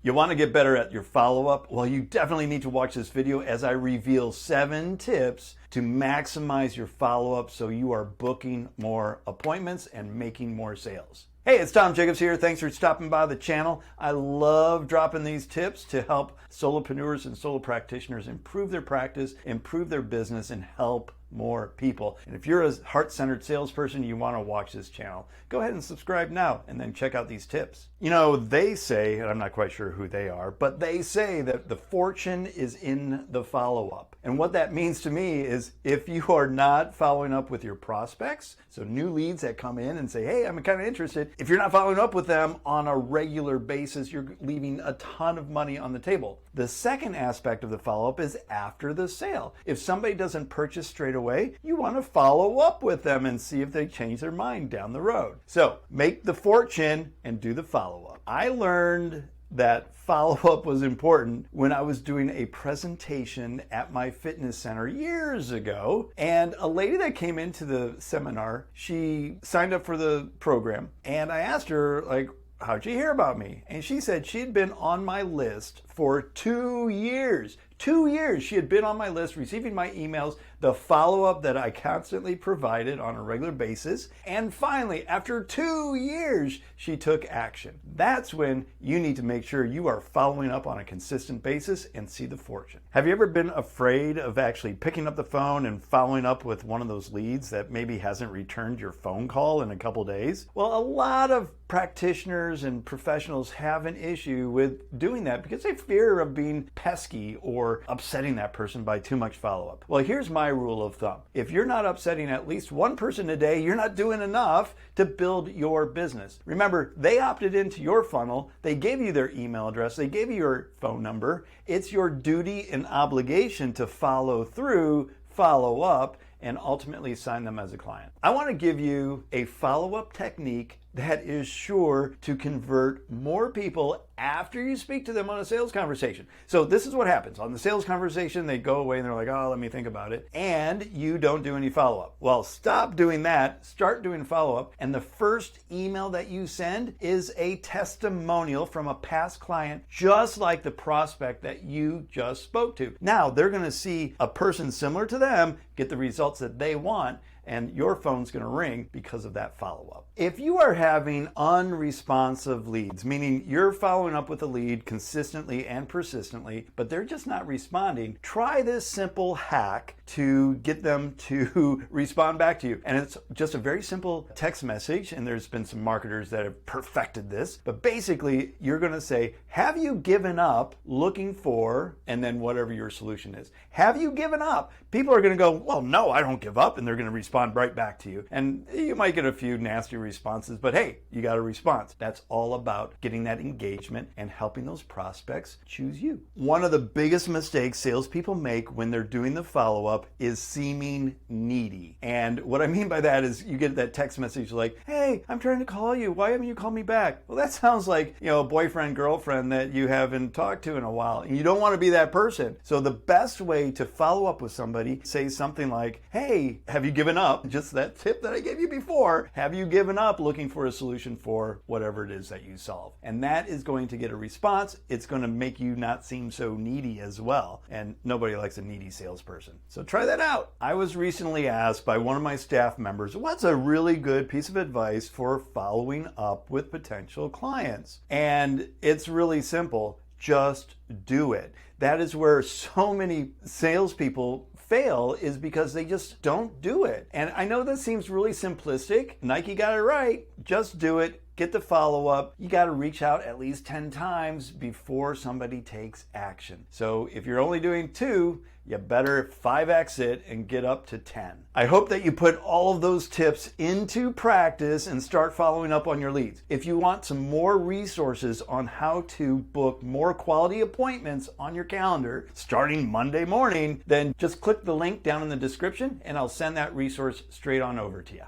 You want to get better at your follow-up? Well, you definitely need to watch this video as I reveal 7 tips to maximize your follow-up so you are booking more appointments and making more sales. Hey, it's Tom Jackobs here. Thanks for stopping by the channel. I love dropping these tips to help solopreneurs and solo practitioners improve their practice, improve their business, and help more people. And if you're a heart-centered salesperson, you want to watch this channel, go ahead and subscribe now and then check out these tips. You know, they say, and I'm not quite sure who they are, but they say that the fortune is in the follow-up. And what that means to me is if you are not following up with your prospects, so new leads that come in and say, hey, I'm kind of interested, if you're not following up with them on a regular basis, you're leaving a ton of money on the table. The second aspect of the follow-up is after the sale. If somebody doesn't purchase straight away, you want to follow up with them and see if they change their mind down the road. So make the fortune and do the follow-up. I learned that follow-up was important when I was doing a presentation at my fitness center years ago, and a lady that came into the seminar, she signed up for the program, and I asked her, like, how'd you hear about me? And she said she'd been on my list for 2 years. 2 years she had been on my list, receiving my emails, the follow-up that I constantly provided on a regular basis. And finally, after 2 years, she took action. That's when you need to make sure you are following up on a consistent basis and see the fortune. Have you ever been afraid of actually picking up the phone and following up with one of those leads that maybe hasn't returned your phone call in a couple days? Well, a lot of practitioners and professionals have an issue with doing that because they fear of being pesky or upsetting that person by too much follow-up. Well, here's my rule of thumb. If you're not upsetting at least one person a day, you're not doing enough to build your business. Remember, they opted into your funnel. They gave you their email address. They gave you your phone number. It's your duty and obligation to follow through, follow up, and ultimately sign them as a client. I want to give you a follow-up technique that is sure to convert more people after you speak to them on a sales conversation. So this is what happens. On the sales conversation, they go away and they're like, oh, let me think about it. And you don't do any follow-up. Well, stop doing that. Start doing follow-up. And the first email that you send is a testimonial from a past client, just like the prospect that you just spoke to. Now, they're going to see a person similar to them get the results that they want, and your phone's going to ring because of that follow-up. If you are having unresponsive leads, meaning you're following up with a lead consistently and persistently, but they're just not responding, try this simple hack to get them to respond back to you. And it's just a very simple text message, and there's been some marketers that have perfected this, but basically you're going to say, have you given up looking for, and then whatever your solution is. Have you given up? People are going to go, well, no, I don't give up, and they're going to respond right back to you. And you might get a few nasty responses, but hey, you got a response. That's all about getting that engagement and helping those prospects choose you. One of the biggest mistakes salespeople make when they're doing the follow-up is seeming needy. And what I mean by that is you get that text message like, hey, I'm trying to call you. Why haven't you called me back? Well, that sounds like, a boyfriend, girlfriend that you haven't talked to in a while, and you don't want to be that person. So the best way to follow up with somebody, say something like, hey, have you given up? Just that tip that I gave you before. Have you given up looking for a solution for whatever it is that you solve? And that is going to get a response. It's going to make you not seem so needy as well. And nobody likes a needy salesperson. So try that out. I was recently asked by one of my staff members, what's a really good piece of advice for following up with potential clients? And it's really simple. Just do it. That is where so many salespeople fail, is because they just don't do it. And I know that seems really simplistic. Nike got it right. Just do it. Get the follow-up. You got to reach out at least 10 times before somebody takes action. So if you're only doing 2, you better 5x it and get up to 10. I hope that you put all of those tips into practice and start following up on your leads. If you want some more resources on how to book more quality appointments on your calendar starting Monday morning, then just click the link down in the description and I'll send that resource straight on over to you.